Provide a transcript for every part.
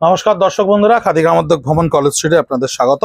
নমস্কার দর্শক বন্ধুরা, খাদি গ্রামোদ্যোগ ভবন কলেজ স্ট্রিটে আপনাদের স্বাগত।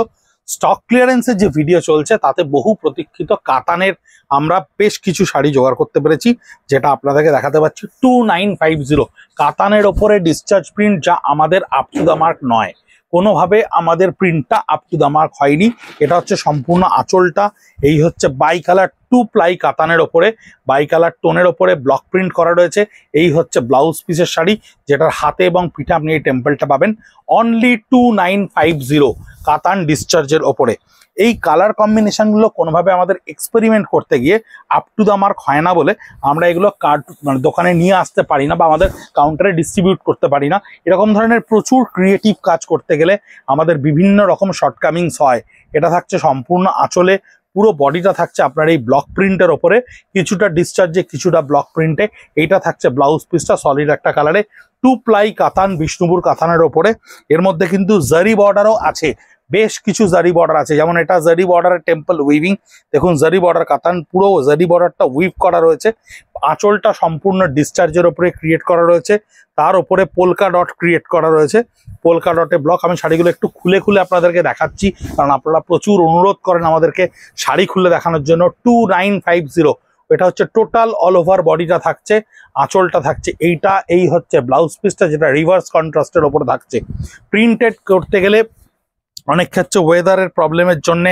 স্টক ক্লিয়ারেন্সের যে ভিডিও চলছে তাতে বহু প্রতীক্ষিত কাতানের আমরা বেশ কিছু শাড়ি জোগাড় করতে পেরেছি, যেটা আপনাদেরকে দেখাতে পাচ্ছি। 2950 কাতানের ওপরে ডিসচার্জ প্রিন্ট, যা আমাদের আপ টু দ্য মার্ক নয়, কোনোভাবে আমাদের প্রিন্টটা আপ টু দ্য মার্ক হয়নি। এটা হচ্ছে সম্পূর্ণ আঁচলটা, এই হচ্ছে বাই কালার 2 প্লাই কাতানের ওপরে বাই কালার টোনের ওপরে ব্লক প্রিন্ট করা রয়েছে। এই হচ্ছে ব্লাউজ পিসের শাড়ি, যেটার হাতে এবং পিঠে আপনি এই টেম্পলটা পাবেন অনলি 2950 কাতান ডিসচার্জের ওপরে। এই কালার কম্বিনেশনগুলো কোনোভাবে আমাদের এক্সপেরিমেন্ট করতে গিয়ে আপ টু দ্য মার্ক হয় না বলে আমরা এগুলো দোকানে নিয়ে আসতে পারি না বা আমাদের কাউন্টারে ডিস্ট্রিবিউট করতে পারি না। এরকম ধরনের প্রচুর ক্রিয়েটিভ কাজ করতে গেলে আমাদের বিভিন্ন রকম শর্টকামিংস হয়। এটা থাকছে সম্পূর্ণ আঁচলে, পুরো বডিটা থাকছে আপনার এই ব্লক প্রিন্টের ওপরে, কিছুটা ডিসচার্জে কিছুটা ব্লক প্রিন্টে। এইটা থাকছে ব্লাউজ পিসটা সলিড একটা কালারে 2 প্লাই কাতান বিষ্ণুপুর কাতানের ওপরে। এর মধ্যে কিন্তু জারি বর্ডারও আছে, বেশ কিছু জারি বর্ডার আছে। যেমন এটা জারি বর্ডারের টেম্পল উইভিং, দেখুন জারি বর্ডার কাতান, পুরো জারি বর্ডারটা উইভ করা রয়েছে। আঁচলটা সম্পূর্ণ ডিসচার্জের ওপরে ক্রিয়েট করা রয়েছে, তার উপরে পোলকা ডট ক্রিয়েট করা রয়েছে, পোলকা ডটে ব্লক। আমি শাড়িগুলো একটু খুলে খুলে আপনাদেরকে দেখাচ্ছি, কারণ আপনারা প্রচুর অনুরোধ করেন আমাদেরকে শাড়ি খুলে দেখানোর জন্য। 2950 এটা হচ্ছে টোটাল অল ওভার বডিটা থাকছে, আঁচলটা থাকছে এইটা। এই হচ্ছে ব্লাউজ পিসটা, যেটা রিভার্স কন্ট্রাস্টের ওপর থাকছে। প্রিন্টেড করতে গেলে অনেক ক্ষেত্রে ওয়েদারের প্রবলেমের জন্য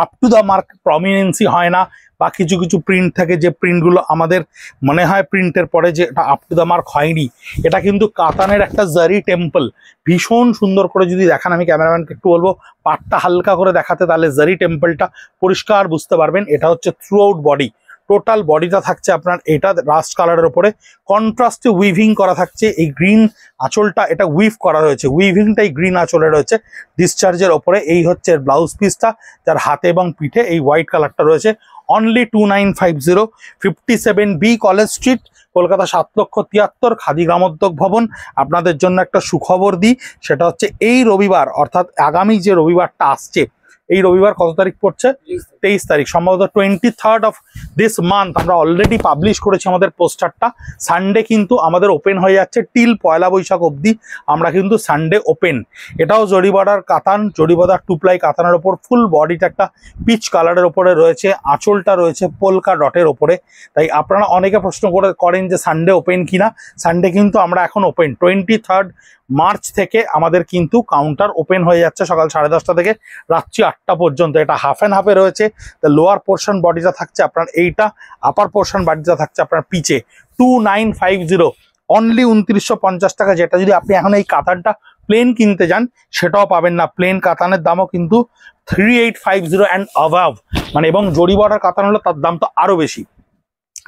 আপ টু দ্য মার্ক প্রমিনেন্সি হয় না, বা কিছু কিছু প্রিন্ট থাকে যে প্রিন্টগুলো আমাদের মনে হয় প্রিন্টের পরে যে এটা আপ টু দ্য মার্ক হয়নি। এটা কিন্তু কাতানের একটা জারি টেম্পল, ভীষণ সুন্দর করে যদি দেখান, আমি ক্যামেরাম্যানকে একটু বলবো পাটটা হালকা করে দেখাতে, তাহলে জারি টেম্পলটা পরিষ্কার বুঝতে পারবেন। এটা হচ্ছে থ্রু আউট বডি, টোটাল বডিটা থাকছে আপনার এটা রাস্ট কালারের ওপরে, কন্ট্রাস্টে উইভিং করা থাকছে। এই গ্রিন আঁচলটা এটা উইভ করা রয়েছে, উইভিংটাই গ্রিন আঁচলে রয়েছে ডিসচার্জের ওপরে। এই হচ্ছে ব্লাউজ পিসটা, যার হাতে এবং পিঠে এই হোয়াইট কালারটা রয়েছে। Only 2950, 57B College Street, Kolkata 7,73,000, Khadi Gramodyog Bhavan. আপনাদের জন্য একটা সুখবর দিই, সেটা হচ্ছে এই রবিবার, অর্থাৎ আগামী যে রবিবারটা আসছে, এই রবিবার কত তারিখ পড়ছে? 23 তারিখ, সম্ভবত 23rd অফ দিস মান্থ। আমরা অলরেডি পাবলিশ করেছি আমাদের পোস্টারটা। সানডে কিন্তু আমাদের ওপেন হয়ে যাচ্ছে, টিল পয়লা বৈশাখ অবধি আমরা কিন্তু সানডে ওপেন। এটাও জরি বর্ডার কাতান, জরি বর্ডার 2 প্লাই কাতানের ওপর, ফুল বডিটা একটা পিচ কালারের ওপরে রয়েছে, আঁচলটা রয়েছে পোলকা ডটের ওপরে। তাই আপনারা অনেকে প্রশ্ন করেন যে সানডে ওপেন কিনা। সানডে কিন্তু আমরা এখন ওপেন, 23rd মার্চ থেকে আমাদের কিন্তু কাউন্টার ওপেন হয়ে যাচ্ছে সকাল 10:30 থেকে রাত্রি 8টা পর্যন্ত। এটা হাফ অ্যান্ড হাফে রয়েছে। লোয়ার পোর্শন বডিটা থাকছে আপনার এইটা, আপার পোর্শন বডিটা থাকছে আপনার পিচে। 2950 অনলি 2950 টাকা, যেটা যদি আপনি এখন এই কাতানটা প্লেন কিনতে যান সেটাও পাবেন না। প্লেন কাতানের দামও কিন্তু 3850 অ্যান্ড অ্যাবাভ, মানে এবং জরি বর্ডার কাতান হলো তার দাম তো আরো বেশি।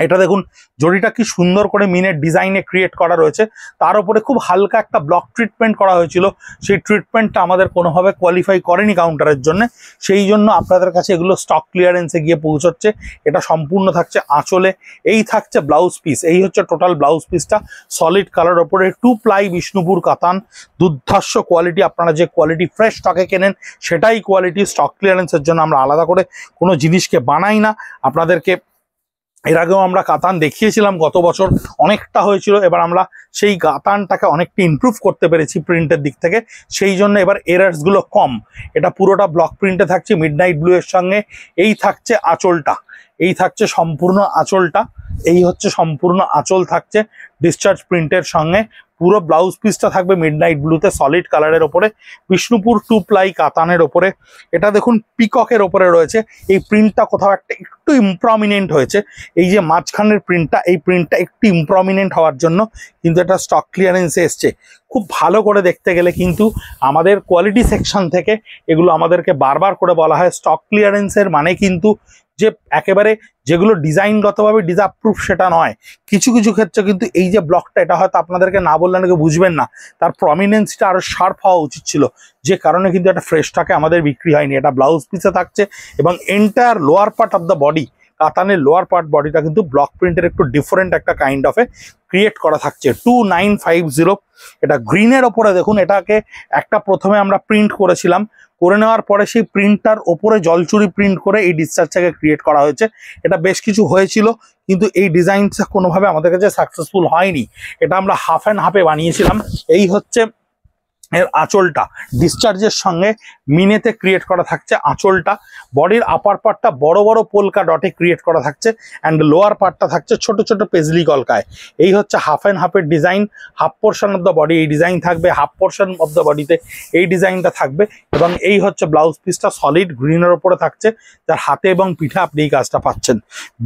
এটা দেখুন জরিটা কি সুন্দর করে মিনের ডিজাইনে ক্রিয়েট করা রয়েছে, তার উপরে খুব হালকা একটা ব্লক ট্রিটমেন্ট করা হয়েছিল। সেই ট্রিটমেন্টটা আমাদের কোনোভাবে কোয়ালিফাই করেনি কাউন্টারের জন্য, সেই জন্য আপনাদের কাছে এগুলো স্টক ক্লিয়ারেন্সে গিয়ে পৌঁছচ্ছে। এটা সম্পূর্ণ থাকছে আঁচলে, এই থাকছে ব্লাউজ পিস। এই হচ্ছে টোটাল ব্লাউজ পিসটা, সলিড কালার ওপরে 2 প্লাই বিষ্ণুপুর কাতান, দুর্ধর্ষ কোয়ালিটি। আপনারা যে কোয়ালিটি ফ্রেশ স্টকে কেনেন সেটাই কোয়ালিটি। স্টক ক্লিয়ারেন্সের জন্য আমরা আলাদা করে কোনো জিনিসকে বানাই না। আপনাদেরকে এর আগেও আমরা কাতান দেখিয়েছিলাম, গত বছর অনেকটা হয়েছিল, এবার আমরা সেই কাতানটাকে অনেকটা ইমপ্রুভ করতে পেরেছি প্রিন্টের দিক থেকে, সেই জন্য এবার এরার্সগুলো কম। এটা পুরোটা ব্লক প্রিন্টে থাকছে মিডনাইট ব্লু এর সঙ্গে। এই থাকছে আঁচলটা, এই থাকছে সম্পূর্ণ আঁচলটা, এই হচ্ছে সম্পূর্ণ আঁচল থাকছে ডিসচার্জ প্রিন্টের সঙ্গে। পুরো ব্লাউজ পিসটা থাকবে মিডনাইট ব্লুতে সলিড কালারের ওপরে, বিষ্ণুপুর 2 প্লাই কাতানের ওপরে। এটা দেখুন পিককের ওপরে রয়েছে। এই প্রিন্টটা কোথাও একটা একটু ইমপ্রমিনেন্ট হয়েছে, এই যে মাঝখানের প্রিন্টটা, এই প্রিন্টটা একটু ইমপ্রমিনেন্ট হওয়ার জন্য কিন্তু এটা স্টক ক্লিয়ারেন্সে এসছে। খুব ভালো করে দেখতে গেলে কিন্তু আমাদের কোয়ালিটি সেকশন থেকে এগুলো আমাদেরকে বারবার করে বলা হয়, স্টক ক্লিয়ারেন্সের মানে কিন্তু যে একেবারে যেগুলো ডিজাইনগতভাবে ডিসঅ্যাপ্রুভ সেটা নয়। কিছু কিছু ক্ষেত্রে কিন্তু এই যে ব্লকটা, এটা হয়তো আপনাদেরকে না বললে নাকি বুঝবেন না, তার প্রমিনেন্সটা আরো শার্প হওয়া উচিত ছিল, যে কারণে কিন্তু এটা ফ্রেশটাকে আমাদের বিক্রি হয়নি। এটা ব্লাউজ পিসে থাকছে এবং entire lower part of the body, কাতানের লোয়ার পার্ট বডিটা কিন্তু ব্লক প্রিন্টের একটু ডিফারেন্ট একটা কাইন্ড অফ এ ক্রিয়েট করা থাকছে। 2950 এটা গ্রিনের ওপরে দেখুন, এটাকে একটা প্রথমে আমরা প্রিন্ট করেছিলাম, করে নেওয়ার পরে সেই প্রিন্টটার ওপরে জলচুরি প্রিন্ট করে এই ডিসচার্জটাকে ক্রিয়েট করা হয়েছে। এটা বেশ কিছু হয়েছিল, কিন্তু এই ডিজাইনটা কোনোভাবে আমাদের কাছে সাকসেসফুল হয়নি। এটা আমরা হাফ অ্যান্ড হাফে বানিয়েছিলাম। এই হচ্ছে এর আঁচলটা ডিসচার্জের সঙ্গে মিনেতে ক্রিয়েট করা থাকছে আঁচলটা। বডির আপার পার্টটা বড় বড় পোলকা ডটে ক্রিয়েট করা থাকছে অ্যান্ড লোয়ার পার্টটা থাকছে ছোট ছোট পেজলি কলকায়। এই হচ্ছে হাফ অ্যান্ড হাফের design. Half portion of the body এই ডিজাইন থাকবে, হাফ পোর্শন অফ দ্য বডিতে এই ডিজাইনটা থাকবে। এবং এই হচ্ছে ব্লাউজ পিসটা সলিড গ্রিনের ওপরে থাকছে, যার হাতে এবং পিঠে আপনি এই কাজটা পাচ্ছেন।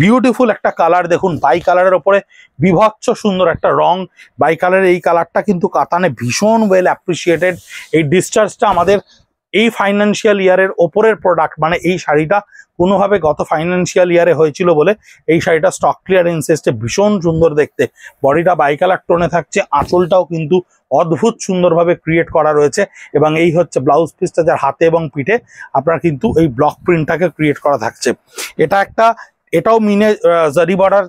বিউটিফুল একটা কালার দেখুন, বাই কালারের ওপরে বিভৎস সুন্দর একটা রং। বাই কালারের এই কালারটা কিন্তু কাতানে ভীষণ ওয়েল অ্যাপ্রিসিয়েটেড। এই ডিসচার্জটা আমাদের এই ফাইন্যান্সিয়াল ইয়ারের ওপরের প্রোডাক্ট, মানে এই শাড়িটা কোনোভাবে গত ফাইন্যান্সিয়াল ইয়ারে হয়েছিল বলে এই শাড়িটা স্টক ক্লিয়ারেন্স এসছে। ভীষণ সুন্দর দেখতে, বডিটা বাই কালার টোনে থাকছে, আঁচলটাও কিন্তু অদ্ভুত সুন্দরভাবে ক্রিয়েট করা রয়েছে। এবং এই হচ্ছে ব্লাউজ পিসটা, যার হাতে এবং পিঠে আপনার কিন্তু এই ব্লক প্রিন্টটাকে ক্রিয়েট করা থাকছে। এটাও মিনে জারি বর্ডার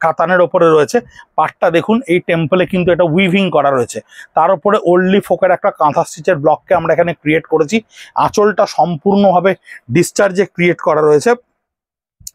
কাতানের ওপরে রয়েছে। পাটটা দেখুন, এই টেম্পলে কিন্তু এটা উইভিং করা রয়েছে, তার উপরে ওল্ডলি ফোকের একটা কাঁথা স্টিচের ব্লককে আমরা এখানে ক্রিয়েট করেছি। আঁচলটা সম্পূর্ণভাবে ডিসচার্জে ক্রিয়েট করা রয়েছে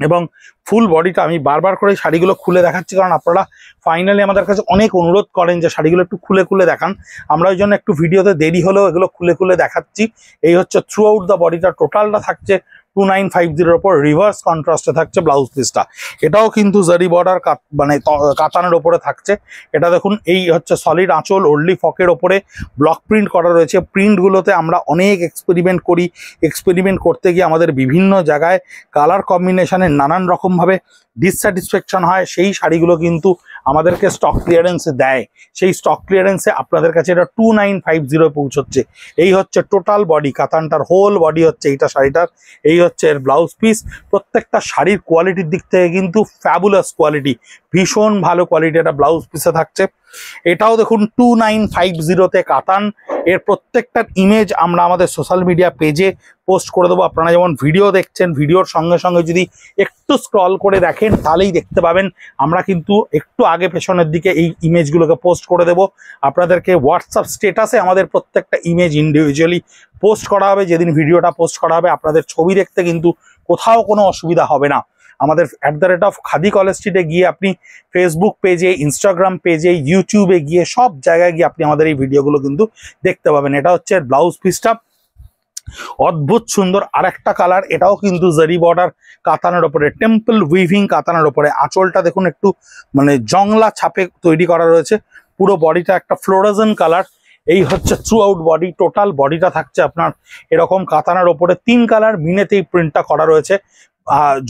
এবং ফুল বডিটা আমি বারবার করে শাড়িগুলো খুলে দেখাচ্ছি, কারণ আপনারা ফাইনালি আমাদের কাছে অনেক অনুরোধ করেন যে শাড়িগুলো একটু খুলে খুলে দেখান। আমরা ওই জন্য একটু ভিডিওতে দেরি হলেও এগুলো খুলে খুলে দেখাচ্ছি। এই হচ্ছে থ্রু আউট দ্য বডিটা টোটালটা থাকছে 2950 ওপর রিভার্স কন্ট্রাস্টে থাকছে ব্লাউজ পিসটা। এটাও কিন্তু জারি বর্ডার মানে কাতানের ওপরে থাকছে। এটা দেখুন, এই হচ্ছে সলিড আঁচল, ওল্ডলি ফকের ওপরে ব্লক প্রিন্ট করা রয়েছে। প্রিন্টগুলোতে আমরা অনেক এক্সপেরিমেন্ট করি, এক্সপেরিমেন্ট করতে গিয়ে আমাদের বিভিন্ন জায়গায় কালার কম্বিনেশনের নানান রকমভাবে ডিসস্যাটিসফ্যাকশন হয়। সেই শাড়িগুলো কিন্তু আমাদেরকে স্টক ক্লিয়ারেন্সে দেয়, সেই স্টক ক্লিয়ারেন্সে আপনাদের কাছে এটা 2950 পৌঁছচ্ছে। এই হচ্ছে টোটাল বডি, কাতানটার হোল বডি হচ্ছে এইটা শাড়িটার। এই হচ্ছে এর ব্লাউজ পিস। প্রত্যেকটা শাড়ির কোয়ালিটির দিক থেকে কিন্তু ফ্যাবুলাস কোয়ালিটি, ভীষণ ভালো কোয়ালিটি একটা ব্লাউজ পিসে থাকছে। এটাও দেখুন 2950 কাতান। এর প্রত্যেকটার ইমেজ আমরা আমাদের সোশ্যাল মিডিয়া পেজে পোস্ট করে দেবো। আপনারা যেমন ভিডিও দেখছেন, ভিডিওর সঙ্গে সঙ্গে যদি একটু স্ক্রল করে দেখেন তাহলেই দেখতে পাবেন আমরা কিন্তু একটু আগে পেছনের দিকে এই ইমেজগুলোকে পোস্ট করে দেব। আপনাদেরকে হোয়াটসঅ্যাপ স্টেটাসে আমাদের প্রত্যেকটা ইমেজ ইন্ডিভিজুয়ালি পোস্ট করা হবে। যেদিন ভিডিওটা পোস্ট করা হবে আপনাদের ছবি দেখতে কিন্তু কোথাও কোনো অসুবিধা হবে না। আমাদের @খাদি কলেজ স্ট্রিটে গিয়ে আপনি ফেসবুক পেজে, ইনস্টাগ্রাম পেজে, ইউটিউবে গিয়ে সব জায়গায় গিয়ে আপনি আমাদের এই ভিডিওগুলো কিন্তু দেখতে পাবেন। এটা হচ্ছে ব্লাউজ পিসটা, অদ্ভুত সুন্দর আরেকটা কালার। এটাও কিন্তু জারি বর্ডার কাতানের ওপরে, টেম্পল উইভিং কাতানের ওপরে। আঁচলটা দেখুন একটু মানে জংলা ছাপে তৈরি করা রয়েছে। পুরো বডিটা একটা ফ্লোরাজেন কালার। এই হচ্ছে থ্রু আউট বডি, টোটাল বডিটা থাকছে আপনার এরকম কাতানের ওপরে। 3 কালার মিনেতে এই প্রিন্টটা করা রয়েছে।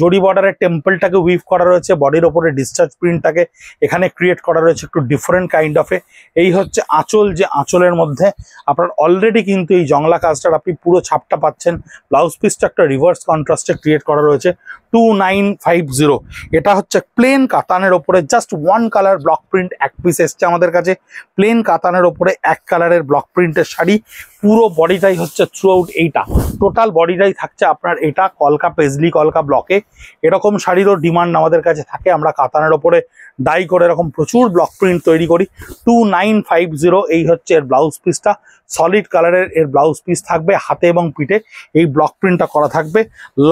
জরি বর্ডারের টেম্পলটাকে উইভ করা রয়েছে, বডির ওপরে ডিসচার্জ প্রিন্টটাকে এখানে ক্রিয়েট করা রয়েছে একটু ডিফারেন্ট কাইন্ড অফে। এই হচ্ছে আঁচল, যে আঁচলের মধ্যে আপনার অলরেডি কিন্তু এই জংলা কাজটার আপনি পুরো ছাপটা পাচ্ছেন। ব্লাউজ পিসটা একটা রিভার্স কন্ট্রাস্টে ক্রিয়েট করা রয়েছে 2950। এটা হচ্ছে প্লেন কাতানের ওপরে জাস্ট 1 কালার ব্লক প্রিন্ট এক পিস এসছে আমাদের কাছে। প্লেন কাতানের ওপরে 1 কালারের ব্লক প্রিন্টের শাড়ি। পুরো বডিটাই হচ্ছে থ্রু আউট এইটা, টোটাল বডিটাই থাকছে আপনার এটা কলকা পেজলি কলকা ব্লকে। এরকম শাড়িরও ডিমান্ড আমাদের কাছে থাকে। আমরা কাতানের ওপরে ডাই করে এরকম প্রচুর ব্লক প্রিন্ট তৈরি করি। 2950 এই হচ্ছে এর ব্লাউজ পিসটা। সলিড কালারের এর ব্লাউজ পিস থাকবে, হাতে এবং পিঠে এই ব্লক প্রিন্টটা করা থাকবে।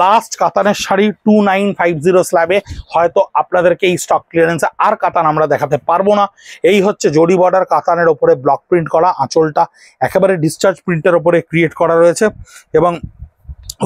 লাস্ট কাতানের শাড়ি 2950 স্ল্যাবে। হয়তো আপনাদেরকে এই স্টক ক্লিয়ারেন্সে আর কাতান আমরা দেখাতে পারবো না। এই হচ্ছে জরি বর্ডার কাতানের ওপরে ব্লক প্রিন্ট করা, আঁচলটা একেবারে ডিসচার্জ প্রিন্টের ওপরে ক্রিয়েট করা রয়েছে এবং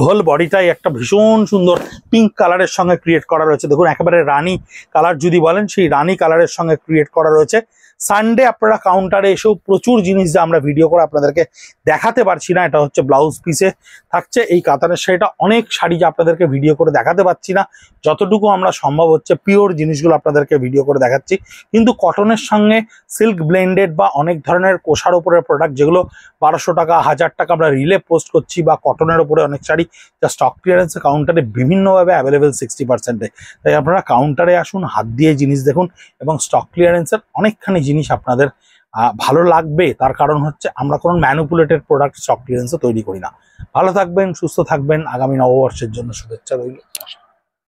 হোল বডিটাই একটা ভীষণ সুন্দর পিঙ্ক কালারের সঙ্গে ক্রিয়েট করা রয়েছে। দেখুন একেবারে রানী কালার যদি বলেন, সেই রানী কালারের সঙ্গে ক্রিয়েট করা রয়েছে। সানডে আপনারা কাউন্টারে এসেও প্রচুর জিনিস যা আমরা ভিডিও করে আপনাদেরকে দেখাতে পারছি না, এটা হচ্ছে ব্লাউজ পিসে থাকছে এই কাতানের শাড়িটা। অনেক শাড়ি যা আপনাদেরকে ভিডিও করে দেখাতে পারছি না, যতটুকু আমরা সম্ভব হচ্ছে পিওর জিনিসগুলো আপনাদেরকে ভিডিও করে দেখাচ্ছি। কিন্তু কটনের সঙ্গে সিল্ক ব্লেন্ডেড বা অনেক ধরনের কোষার উপরের প্রোডাক্ট যেগুলো 1200 টাকা 1000 টাকা আমরা রিলে পোস্ট করছি, বা কটনের উপরে অনেক শাড়ি যা স্টক ক্লিয়ারেন্সে কাউন্টারে বিভিন্নভাবে অ্যাভেলেবেল 60%-এ। তাই আপনারা কাউন্টারে আসুন, হাত দিয়ে জিনিস দেখুন এবং স্টক ক্লিয়ারেন্সের অনেকখানি জিনিস আপনাদের ভালো লাগবে। তার কারণ হচ্ছে আমরা কোনো ম্যানিপুলেটেড প্রোডাক্ট স্টক ক্লিয়ারেন্সে তৈরি করি না। ভালো থাকবেন, সুস্থ থাকবেন। আগামী নববর্ষের জন্য শুভেচ্ছা রইল।